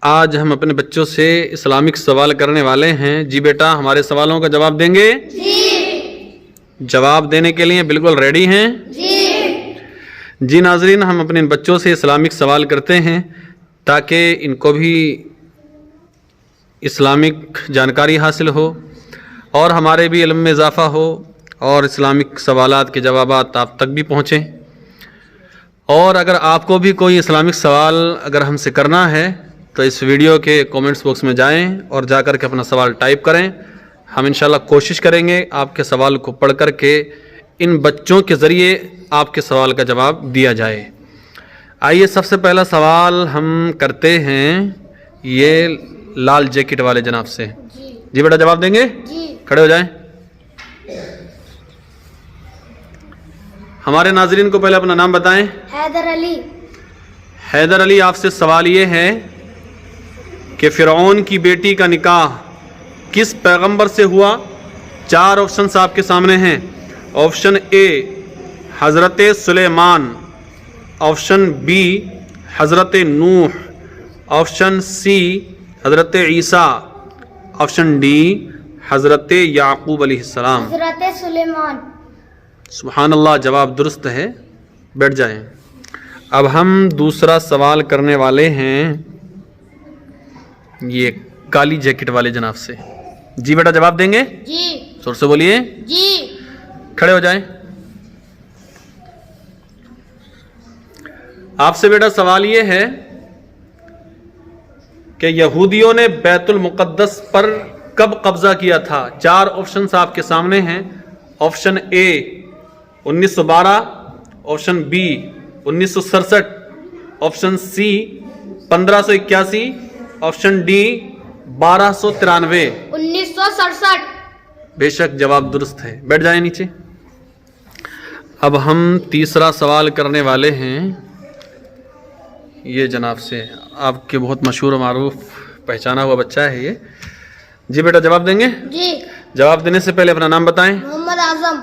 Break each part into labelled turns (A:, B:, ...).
A: آج ہم اپنے بچوں سے اسلامک سوال کرنے والے ہیں. جی بیٹا ہمارے سوالوں کا جواب دیں گے؟ جی. جواب دینے کے لیے بالکل ریڈی ہیں؟ جی ناظرین، ہم اپنے بچوں سے اسلامک سوال کرتے ہیں تاکہ ان کو بھی اسلامک جانکاری حاصل ہو اور ہمارے بھی علم میں اضافہ ہو اور اسلامک سوالات کے جوابات آپ تک بھی پہنچیں. اور اگر آپ کو بھی کوئی اسلامک سوال اگر ہم سے کرنا ہے تو اس ویڈیو کے کومنٹس باکس میں جائیں اور جا کر کے اپنا سوال ٹائپ کریں. ہم انشاءاللہ کوشش کریں گے آپ کے سوال کو پڑھ کر کے ان بچوں کے ذریعے آپ کے سوال کا جواب دیا جائے. آئیے سب سے پہلا سوال ہم کرتے ہیں یہ لال جیکٹ والے جناب سے. جی بیٹا جواب دیں گے؟ جی. کھڑے ہو جائیں. ہمارے ناظرین کو پہلے اپنا نام بتائیں.
B: حیدر علی.
A: حیدر علی، آپ سے سوال یہ ہے کہ فرعون کی بیٹی کا نکاح کس پیغمبر سے ہوا؟ 4 آپشنز آپ کے سامنے ہیں. آپشن اے حضرت سلیمان، آپشن بی حضرت نوح، آپشن سی حضرت عیسیٰ، آپشن ڈی حضرت یعقوب علیہ السلام.
B: حضرت سلیمان.
A: سبحان اللہ، جواب درست ہے. بیٹھ جائیں. اب ہم دوسرا سوال کرنے والے ہیں یہ کالی جیکٹ والے جناب سے. جی بیٹا جواب دیں گے؟
B: جی.
A: زور سے بولیے.
B: جی.
A: کھڑے ہو جائیں. آپ سے بیٹا سوال یہ ہے کہ یہودیوں نے بیت المقدس پر کب قبضہ کیا تھا؟ 4 آپشنز آپ کے سامنے ہیں. Option A 1912، option B 1967، option C 1581، option D 1293.
B: 1967.
A: بے شک جواب درست ہے. بیٹھ جائیں نیچے. اب ہم تیسرا سوال کرنے والے ہیں یہ جناب سے. آپ کے بہت مشہور و معروف پہچانا ہوا بچہ ہے یہ. جی بیٹا جواب دیں گے؟
B: جی.
A: جواب دینے سے پہلے اپنا نام بتائیں.
B: محمد اعظم.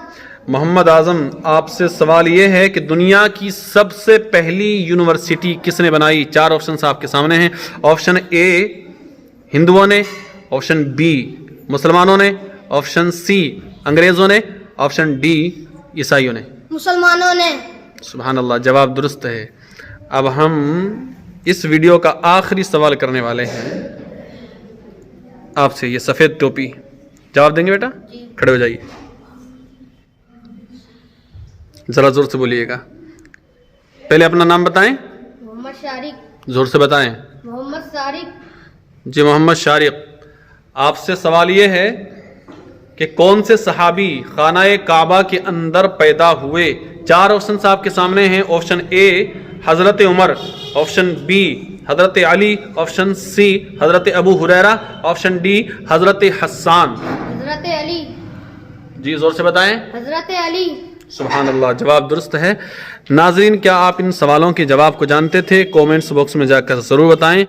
A: محمد اعظم، آپ سے سوال یہ ہے کہ دنیا کی سب سے پہلی یونیورسٹی کس نے بنائی؟ 4 آپشنز آپ کے سامنے ہیں. آپشن اے ہندوؤں نے، آپشن بی مسلمانوں نے، آپشن سی انگریزوں نے، آپشن ڈی عیسائیوں نے.
B: مسلمانوں نے.
A: سبحان اللہ، جواب درست ہے. اب ہم اس ویڈیو کا آخری سوال کرنے والے ہیں آپ سے. یہ سفید ٹوپی، جواب دیں گے بیٹا؟
B: جی.
A: کھڑے ہو جائیے. ذرا زور سے بولیے گا. پہلے اپنا نام بتائیں.
B: محمد شارق.
A: زور سے بتائیں.
B: محمد شارق.
A: جی محمد شارق، آپ سے سوال یہ ہے کہ کون سے صحابی خانہ کعبہ کے اندر پیدا ہوئے؟ 4 آپشنز آپ کے سامنے ہیں. آپشن اے حضرت عمر، آپشن بی حضرت علی، آپشن سی حضرت ابو ہریرہ، آپشن ڈی حضرت حسان.
B: حضرت علی.
A: جی زور سے بتائیں.
B: حضرت علی.
A: سبحان اللہ، جواب درست ہے. ناظرین، کیا آپ ان سوالوں کے جواب کو جانتے تھے؟ کومنٹس باکس میں جا کر ضرور بتائیں.